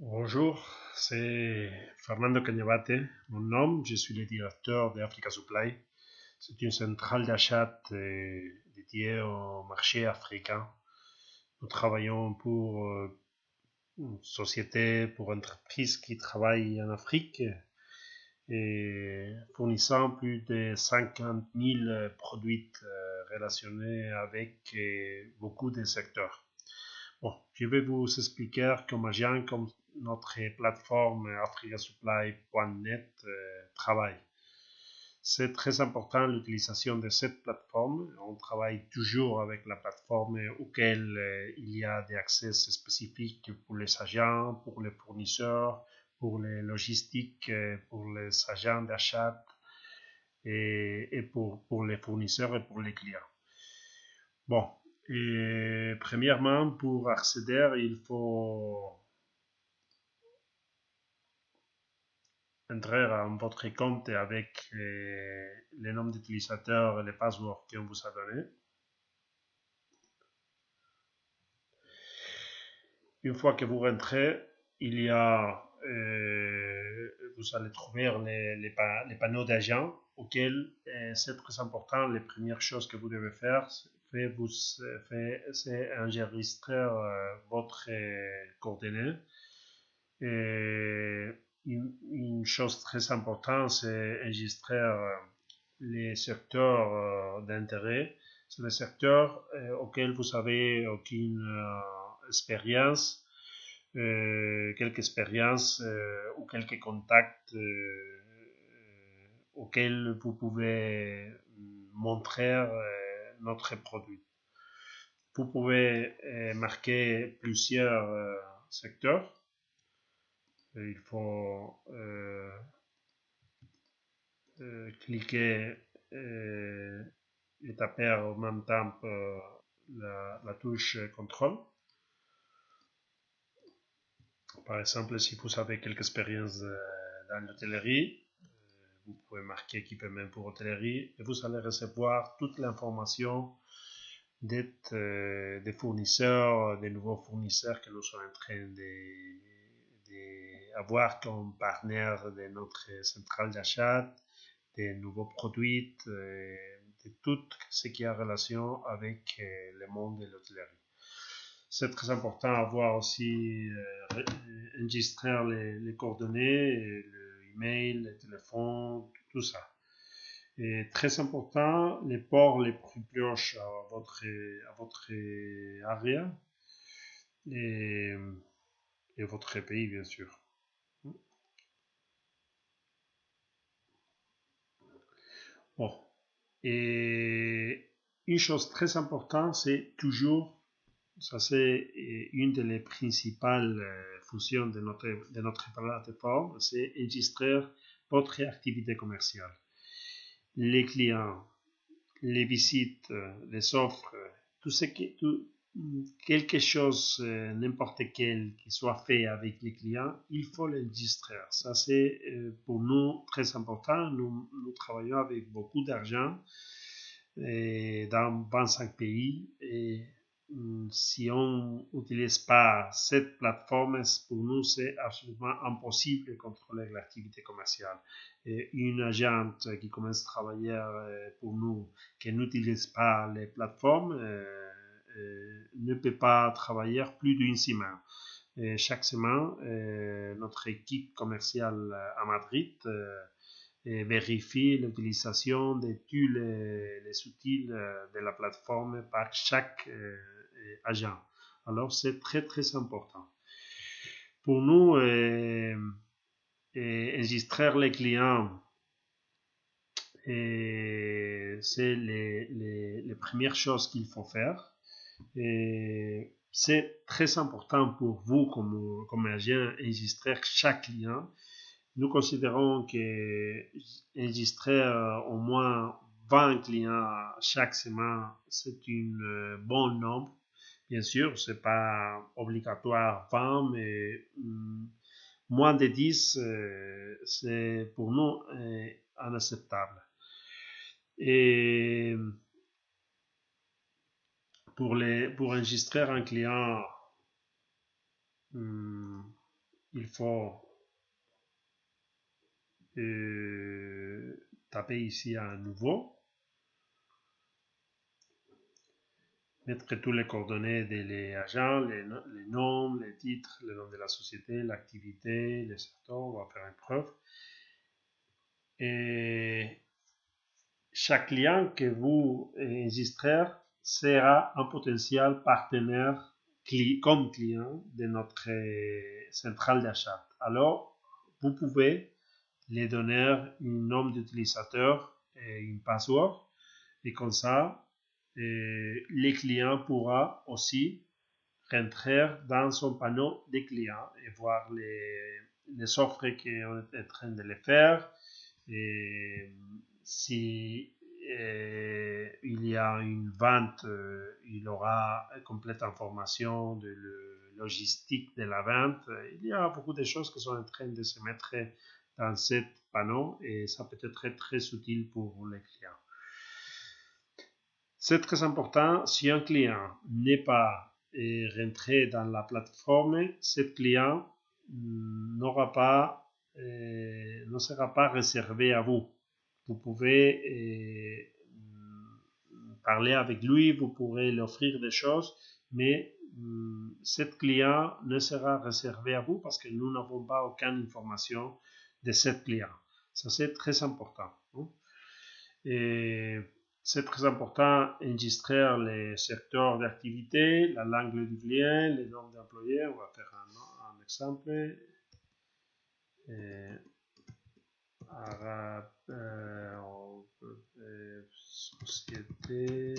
Bonjour, c'est Fernando Cañabate, mon nom. Je suis le directeur d'Africa Supply. C'est une centrale d'achat dédiée au marché africain. Nous travaillons pour une société, pour entreprises qui travaillent en Afrique et fournissant plus de 50 000 produits relationnés avec beaucoup de secteurs. Bon, je vais vous expliquer comme notre plateforme africasupply.net travaille. C'est très important l'utilisation de cette plateforme. On travaille toujours avec la plateforme auquel il y a des accès spécifiques pour les agents, pour les fournisseurs, pour les logistiques, pour les agents d'achat et pour les fournisseurs et pour les clients. Bon, et premièrement, pour accéder, il faut entrer en votre compte avec le nom d'utilisateur et le password qu'on vous a donné. Une fois que vous rentrez, il y a, vous allez trouver les panneaux d'agents auxquels c'est très important. Les premières choses que vous devez faire, c'est enregistrer votre coordonnée. Et une chose très importante, c'est enregistrer les secteurs d'intérêt. C'est les secteurs auxquels vous avez aucune expérience, quelques expériences ou quelques contacts auxquels vous pouvez montrer notre produit. Vous pouvez marquer plusieurs secteurs. Il faut cliquer et taper en même temps la touche contrôle. Par exemple, si vous avez quelques expériences dans l'hôtellerie, vous pouvez marquer équipement pour hôtellerie et vous allez recevoir toute l'information des fournisseurs, des nouveaux fournisseurs que nous sommes en train d'avoir comme partenaire de notre centrale d'achat, des nouveaux produits, de tout ce qui a relation avec le monde de l'hôtellerie. C'est très important d'avoir aussi enregistré les coordonnées, l'email, le téléphone, tout ça. Et très important, les ports les plus proches à votre area et, et votre pays, bien sûr. Bon. Et une chose très importante, c'est toujours, ça c'est une des principales fonctions de notre plateforme, c'est enregistrer votre activité commerciale. Les clients, les visites, les offres, tout ce qui, tout, quelque chose, n'importe quel qui soit fait avec les clients, il faut l'enregistrer. Ça, c'est pour nous très important. Nous travaillons avec beaucoup d'argent dans 25 pays et si on n'utilise pas cette plateforme, pour nous, c'est absolument impossible de contrôler l'activité commerciale. Et une agente qui commence à travailler pour nous, qui n'utilise pas les plateformes, ne peut pas travailler plus d'une semaine. Et chaque semaine, notre équipe commerciale à Madrid vérifie l'utilisation de tous les outils de la plateforme par chaque agent. Alors, c'est très, très important. Pour nous, enregistrer les clients, c'est les premières choses qu'il faut faire. Et c'est très important pour vous comme agent enregistrer chaque client. Nous considérons que enregistrer au moins 20 clients chaque semaine, c'est un bon nombre. Bien sûr, c'est pas obligatoire 20, mais moins de 10, c'est pour nous inacceptable. Et pour enregistrer un client, hum, il faut taper ici à nouveau, mettre tous les coordonnées des agents, les noms, les titres, le nom de la société, l'activité, les secteurs, on va faire une preuve. Et chaque client que vous enregistrez sera un potentiel partenaire comme client de notre centrale d'achat. Alors, vous pouvez les donner un nom d'utilisateur et une password. Et comme ça, les clients pourra aussi rentrer dans son panneau des clients et voir les offres qu'on est en train de les faire. Et si il y a une vente, il aura une complète information de la logistique de la vente. Il y a beaucoup de choses qui sont en train de se mettre dans ce panneau et ça peut être très utile pour les clients. C'est très important, si un client n'est pas rentré dans la plateforme, ce client ne sera pas réservé à vous. Vous pouvez parler avec lui, vous pourrez lui offrir des choses, mais ce client ne sera réservé à vous parce que nous n'avons pas aucune information de ce client. Ça, c'est très important. Et c'est très important d'enregistrer les secteurs d'activité, la langue du client, les noms d'employés. On va faire un exemple. Arabe, société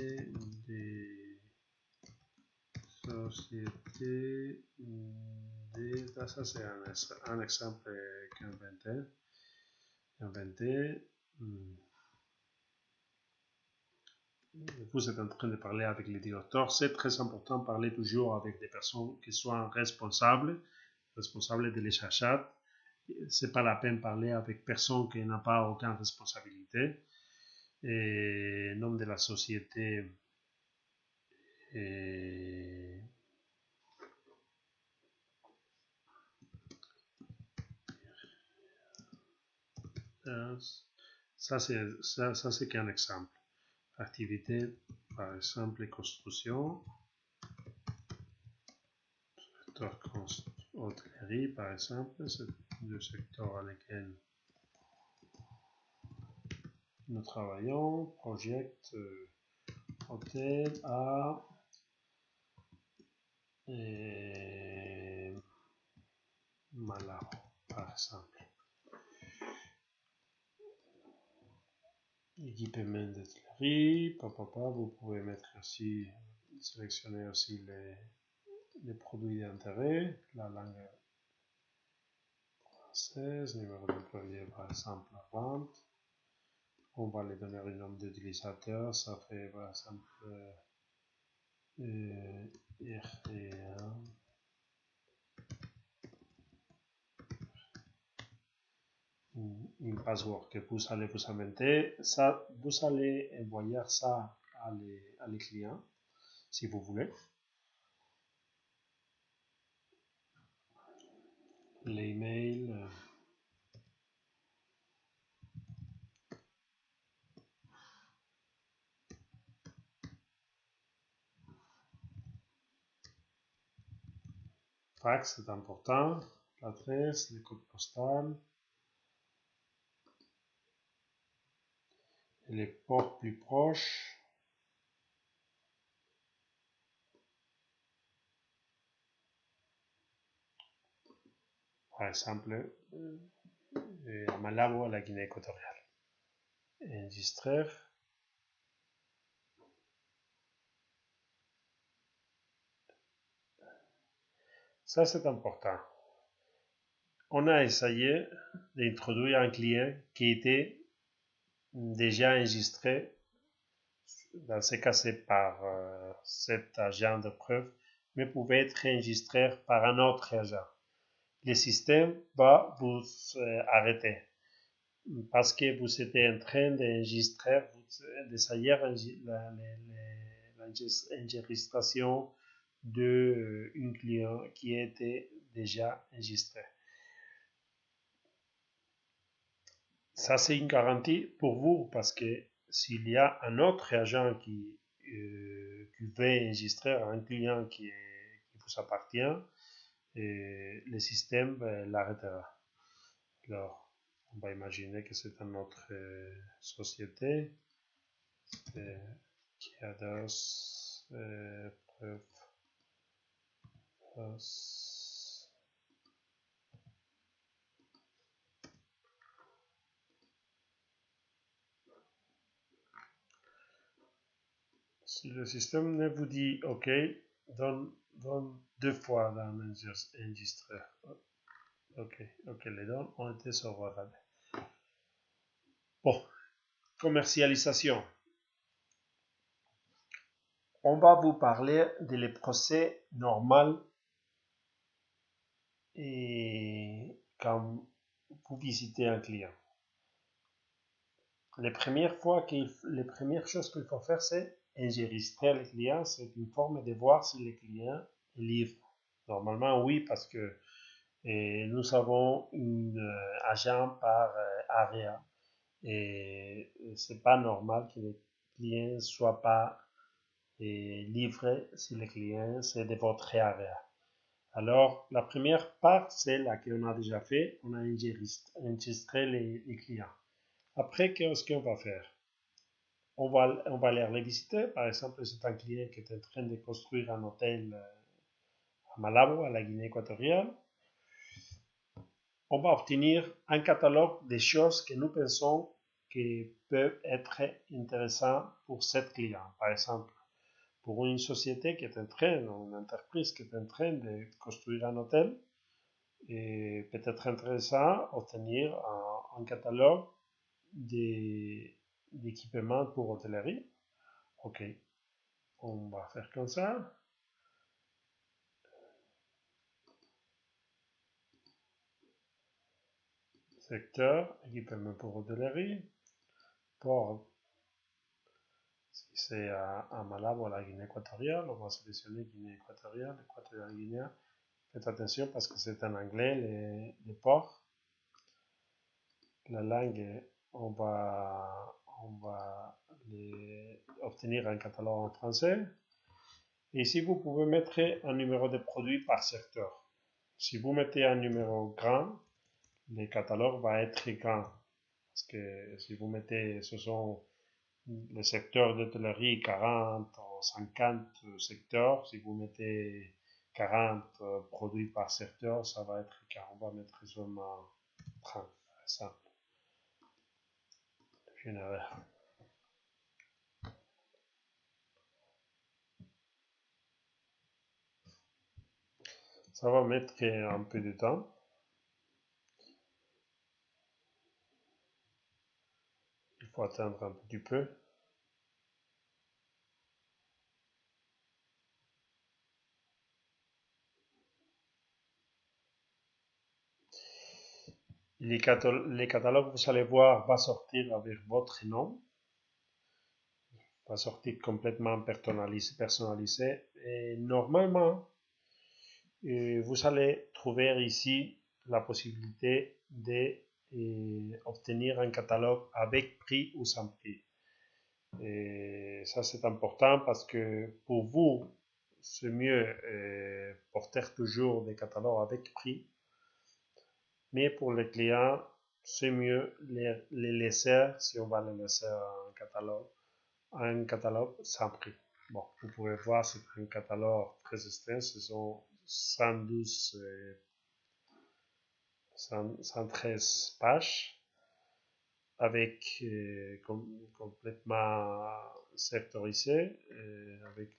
ça c'est un exemple qu'inventé. Vous êtes en train de parler avec les directeurs. C'est très important de parler toujours avec des personnes qui soient responsables de les achats. C'est pas la peine de parler avec personne qui n'a pas aucune responsabilité. Et nom de la société ça c'est qu'un exemple. Activité, par exemple, construction, secteur hôtellerie, par exemple, c'est le secteur à lequel nous travaillons. Project, hôtel à Malabo, par exemple. Équipement d'hôtellerie, vous pouvez mettre aussi, sélectionner aussi les produits d'intérêt, la langue française, numéro d'employé par exemple la vente. On va les donner un nom d'utilisateur, ça fait par exemple une password que vous allez vous inventer. Ça, vous allez envoyer ça à les clients si vous voulez. L'email. Fax, c'est important. L'adresse, le code postal. Et les ports plus proches. Par exemple, à Malabo, à la Guinée équatoriale. Enregistrer. Ça, c'est important. On a essayé d'introduire un client qui était déjà enregistré. Dans ce cas, c'est par cet agent de preuve, mais pouvait être enregistré par un autre agent. Le système va vous arrêter parce que vous êtes en train d'enregistrer, d'essayer l'enregistration d'un client qui était déjà enregistré. Ça, c'est une garantie pour vous parce que s'il y a un autre agent qui veut enregistrer un client qui vous appartient, le système l'arrêtera. Alors, on va imaginer que c'est une autre société. Kiados, preuve, si le système ne vous dit OK, donne deux fois dans l'enregistreur. OK, les données ont été sauvegardées. Bon, commercialisation. On va vous parler des procès normaux et quand vous visitez un client. Les premières choses qu'il faut faire, c'est enregistrer le client. C'est une forme de voir si le client est libre. Normalement, oui, parce que nous avons un agent par area et c'est pas normal que le client soit pas livré si le client c'est de votre area. Alors, la première part, c'est la qu'on a déjà fait. On a enregistré les clients. Après, qu'est-ce qu'on va faire? On va aller les visiter. Par exemple, c'est un client qui est en train de construire un hôtel à Malabo, à la Guinée équatoriale. On va obtenir un catalogue des choses que nous pensons qui peuvent être intéressantes pour cette client. Par exemple, pour une société qui est en train, une entreprise qui est en train de construire un hôtel, et peut-être intéressant obtenir un catalogue d'équipements pour hôtellerie. Ok, on va faire comme ça. Secteur, équipement pour hôtellerie. Pour, si c'est à Malabo, à la Guinée équatoriale, on va sélectionner Guinée équatoriale, équatoriale Guinée. Faites attention parce que c'est en anglais les ports. La langue, on va obtenir un catalogue en français. Et ici, vous pouvez mettre un numéro de produit par secteur. Si vous mettez un numéro grand, le catalogue va être grand. Parce que si vous mettez, ce sont les secteurs d'hôtellerie 40 ou 50 secteurs. Si vous mettez 40 produits par secteur, ça va être grand. On va mettre seulement 30, par exemple. Ça va mettre un peu de temps. Il faut attendre un petit peu. Les catalogues, vous allez voir, va sortir avec votre nom. Va sortir complètement personnalisé. Et normalement, vous allez trouver ici la possibilité d'obtenir un catalogue avec prix ou sans prix. Et ça, c'est important parce que pour vous, c'est mieux porter toujours des catalogues avec prix. Mais pour les clients, c'est mieux les laisser, si on va les laisser un catalogue sans prix. Bon, vous pouvez voir, c'est un catalogue très externe, ce sont 112, 113 pages avec complètement sectorisé, avec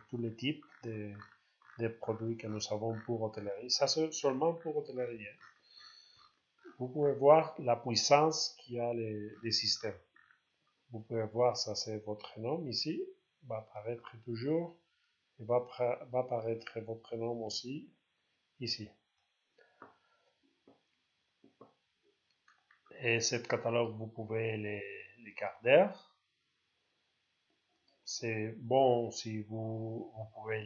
tous les types de produits que nous avons pour hôtellerie. Ça, c'est seulement pour hôtellerie. Vous pouvez voir la puissance qu'il y a les systèmes. Vous pouvez voir, ça c'est votre nom ici, va apparaître toujours, et va apparaître votre nom aussi ici. Et ce catalogue, vous pouvez les garder. C'est bon si vous pouvez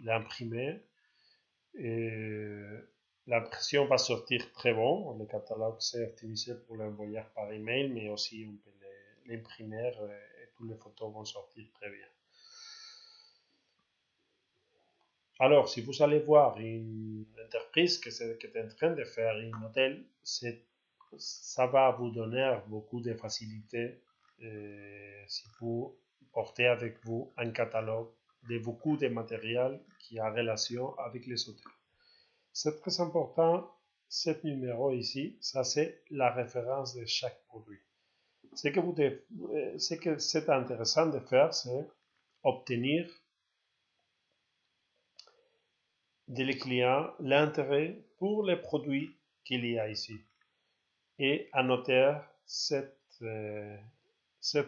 l'imprimer. Et l'impression va sortir très bon. Le catalogue c'est optimisé pour l'envoyer par email, mais aussi on peut l'imprimer et toutes les photos vont sortir très bien. Alors, si vous allez voir une entreprise qui est en train de faire un hôtel, ça va vous donner beaucoup de facilité si vous portez avec vous un catalogue de beaucoup de matériel qui a relation avec les hôtels. C'est très important, ce numéro ici, ça c'est la référence de chaque produit. Ce que c'est intéressant de faire, c'est obtenir des clients l'intérêt pour les produits qu'il y a ici et annoter cette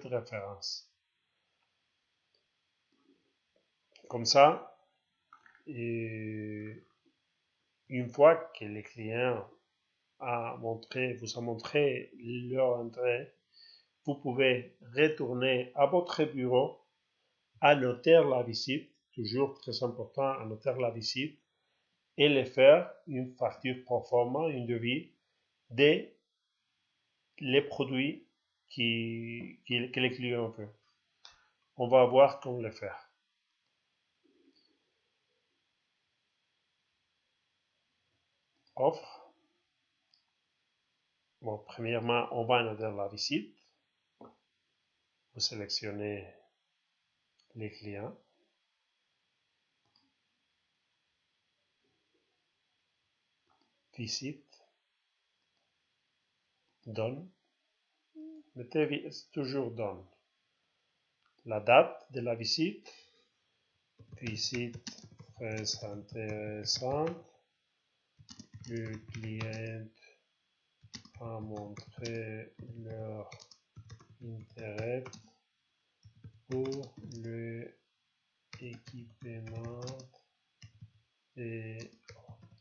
référence. Comme ça, et une fois que les clients vous a montré leur intérêt, vous pouvez retourner à votre bureau, annoter la visite, toujours très important, annoter la visite, et les faire une facture pro forma, une devis des les produits que les clients veulent. On va voir comment le faire. Offre. Bon, premièrement, on va annoter la visite. Vous sélectionnez les clients. Visite. Donne. Mettez toujours donne. La date de la visite. Visite très intéressante. Le client a montré leur intérêt pour l'équipement et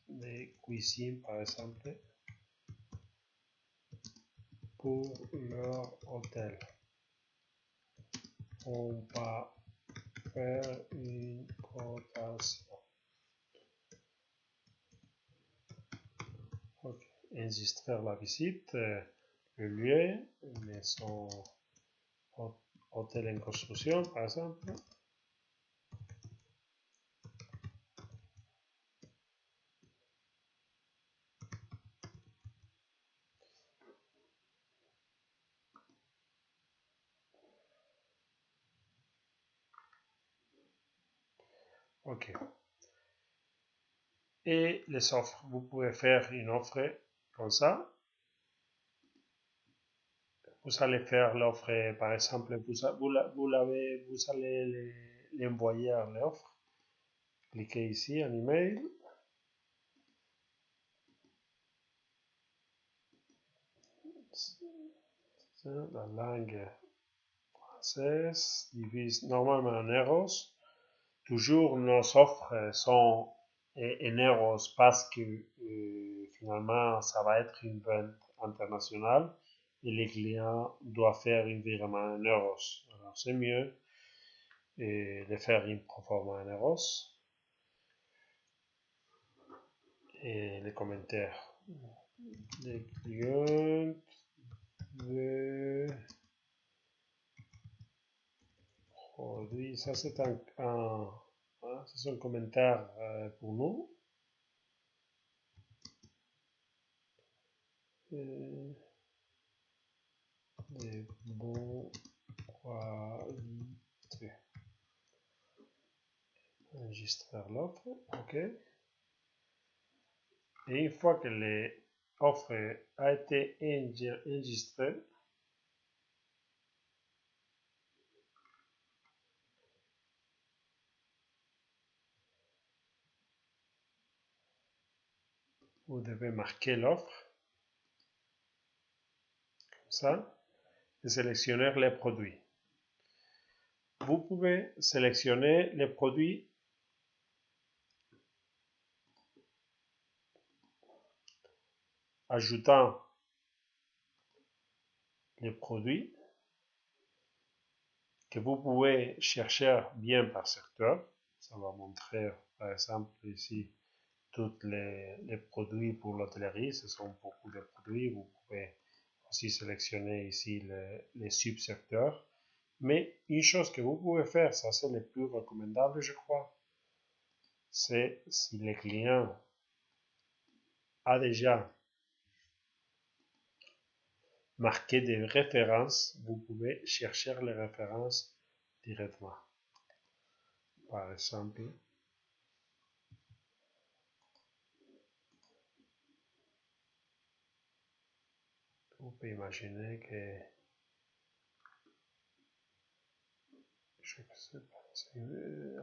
les cuisines, par exemple, pour leur hôtel. On va faire une cotation. Okay. Enregistrer la visite, le lieu, maison, hôtel en construction, par exemple. Ok. Et les offres, vous pouvez faire une offre comme ça. Vous allez faire l'offre, par exemple, vous allez l'envoyer à l'offre. Cliquez ici en email. La langue française divise normalement en euros. Toujours nos offres sont en euros parce que finalement ça va être une vente internationale et les clients doivent faire un virement en euros. Alors c'est mieux de faire une proforma en euros. Et les commentaires des clients de produits, ça c'est un commentaire pour nous. Des bons qualités. Enregistrer l'offre, ok. Et une fois que l'offre a été enregistrée, vous devez marquer l'offre, comme ça, et sélectionner les produits. Vous pouvez sélectionner les produits ajoutant les produits que vous pouvez chercher bien par secteur. Ça va montrer par exemple ici tous les produits pour l'hôtellerie. Ce sont beaucoup de produits. Vous pouvez aussi sélectionner ici les subsecteurs. Mais une chose que vous pouvez faire, ça c'est le plus recommandable, je crois, c'est si le client a déjà marqué des références, vous pouvez chercher les références directement. Par exemple, vous pouvez imaginer que je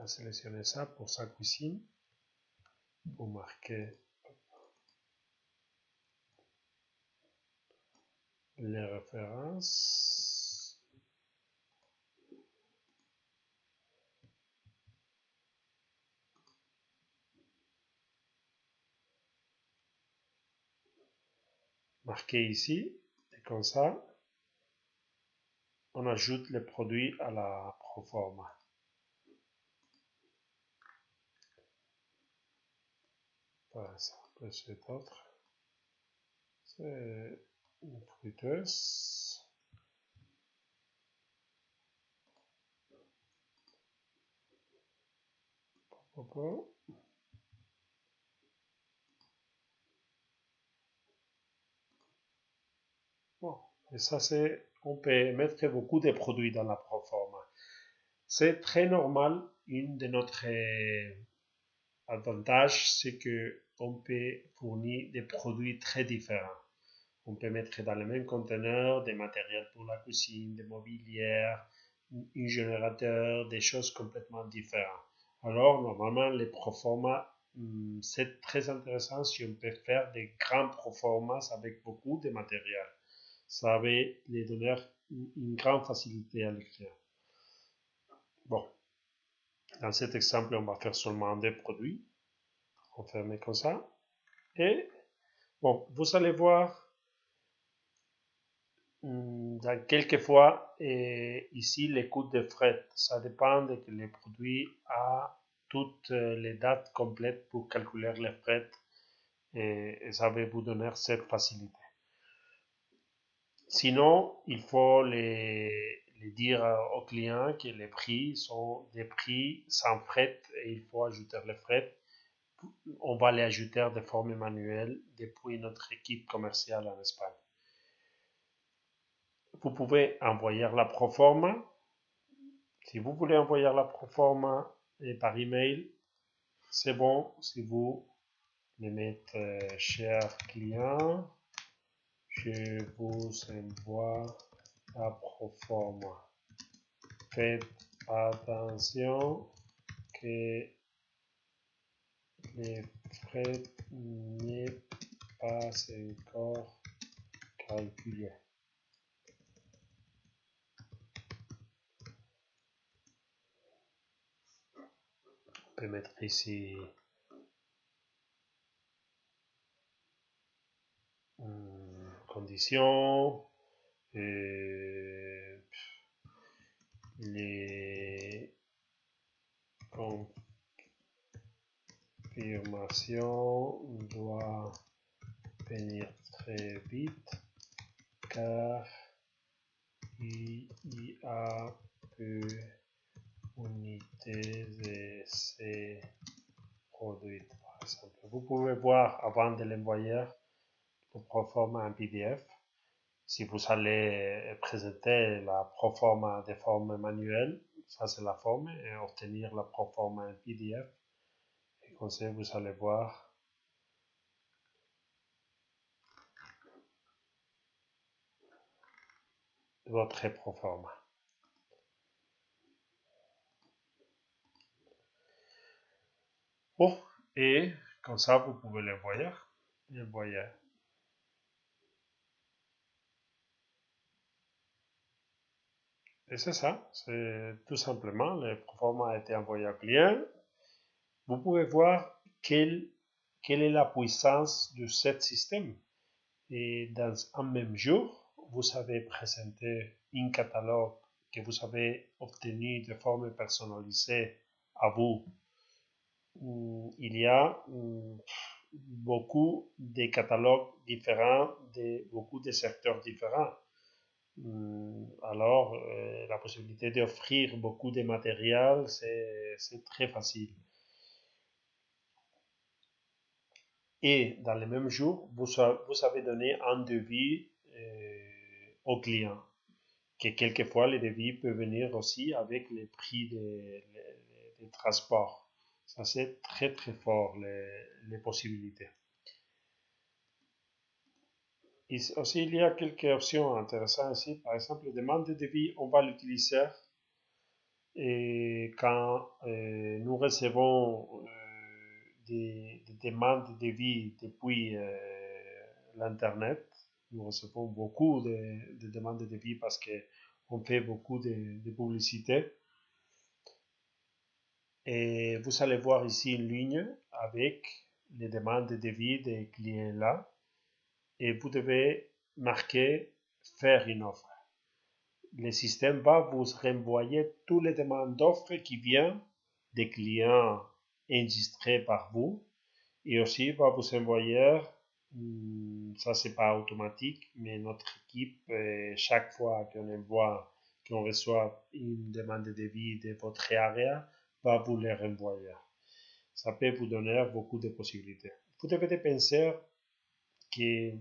à sélectionner ça pour sa cuisine. Vous marquez les références. Marquez ici. Et comme ça, on ajoute les produits à la proforma. Par exemple, cet autre, c'est une friteuse. Bon, et ça c'est, on peut mettre beaucoup de produits dans la proforma. C'est très normal. Une de notre avantages, c'est que on peut fournir des produits très différents. On peut mettre dans le même conteneur des matériels pour la cuisine, des mobilières, un générateur, des choses complètement différentes. Alors, normalement, les proformas, c'est très intéressant si on peut faire des grands proformas avec beaucoup de matériel. Ça va les donner une grande facilité à l'écrire. Bon, dans cet exemple, on va faire seulement des produits. On ferme comme ça. Et bon, vous allez voir dans quelques fois ici les coûts de fret. Ça dépend de que les produits a toutes les dates complètes pour calculer les frais et ça va vous donner cette facilité. Sinon, il faut les dire aux clients que les prix sont des prix sans fret et il faut ajouter les frais. On va les ajouter de forme manuelle depuis notre équipe commerciale en Espagne. Vous pouvez envoyer la proforma. Si vous voulez envoyer la proforma par email, c'est bon. Si vous les mettez cher client, je vous envoie la proforma. Faites attention que les frais n'est pas encore calculés. On peut mettre ici conditions, les confirmations doivent venir très vite car il y a peu d'unités de ces produits. Par exemple, vous pouvez voir avant de l'envoyer le proforma en PDF. Si vous allez présenter la proforma de forme manuelle, ça c'est la forme, et obtenir la proforma en PDF. Et comme ça, vous allez voir votre proforma. Bon, et comme ça, vous pouvez le voir. Et c'est ça, c'est tout simplement, le proforma a été envoyé au client. Vous pouvez voir quelle est la puissance de ce système. Et dans un même jour, vous avez présenté un catalogue que vous avez obtenu de forme personnalisée à vous il y a beaucoup de catalogues différents, beaucoup de secteurs différents. Alors, la possibilité d'offrir beaucoup de matériel, c'est très facile. Et dans le même jour, vous savez donner un devis au client, que quelquefois les devis peuvent venir aussi avec les prix des transports. Ça, c'est très très fort, les possibilités. Aussi, il y a quelques options intéressantes ici. Par exemple, la demande de devis, on va l'utiliser et quand nous recevons des demandes de devis depuis l'Internet. Nous recevons beaucoup de demandes de devis parce qu'on fait beaucoup de publicité. Et vous allez voir ici une ligne avec les demandes de devis des clients là. Et vous devez marquer faire une offre. Le système va vous renvoyer toutes les demandes d'offres qui viennent des clients enregistrés par vous et aussi va vous envoyer, ça c'est pas automatique, mais notre équipe, chaque fois qu'on reçoit une demande de devis de votre area, va vous les renvoyer. Ça peut vous donner beaucoup de possibilités. Vous devez penser que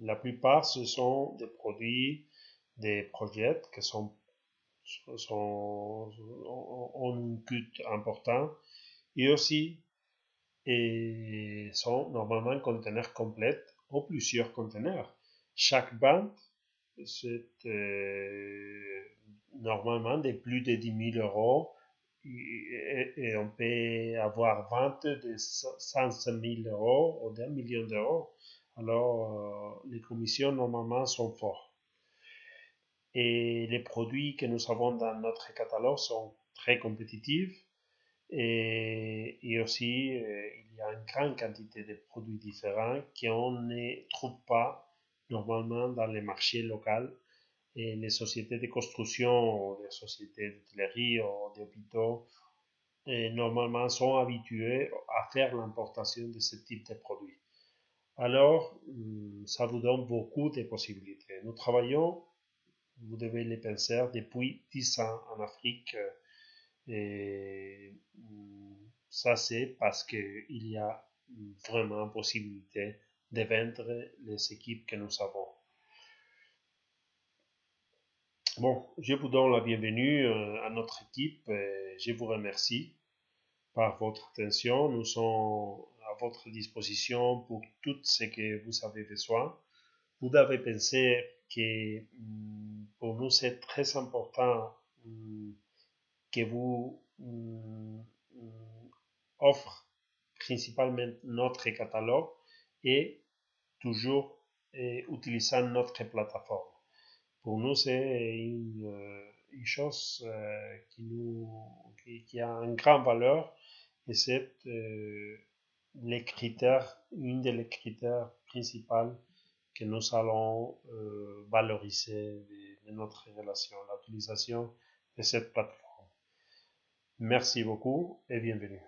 la plupart, ce sont des produits, des projets qui ont un coût important et aussi sont normalement conteneurs complets ou plusieurs conteneurs. Chaque bande, c'est normalement de plus de 10 000 € et on peut avoir vente de 500 000 € ou d'1 million d'euros. Alors, les commissions normalement sont fortes. Et les produits que nous avons dans notre catalogue sont très compétitifs et aussi il y a une grande quantité de produits différents qu'on ne trouve pas normalement dans les marchés locaux. Et les sociétés de construction, les sociétés d'hôtellerie ou d'hôpitaux, normalement sont habituées à faire l'importation de ce type de produits. Alors, ça vous donne beaucoup de possibilités. Nous travaillons, vous devez les penser, depuis 10 ans en Afrique. Et ça, c'est parce qu'il y a vraiment possibilité de vendre les équipes que nous avons. Bon, je vous donne la bienvenue à notre équipe. Je vous remercie par votre attention. Nous sommes à votre disposition pour tout ce que vous avez besoin. Vous devez penser que pour nous, c'est très important que vous offrez principalement notre catalogue et toujours utilisant notre plateforme. Pour nous, c'est une chose qui a une grande valeur et c'est une des critères principaux que nous allons valoriser de notre relation, l'utilisation de cette plateforme. Merci beaucoup et bienvenue.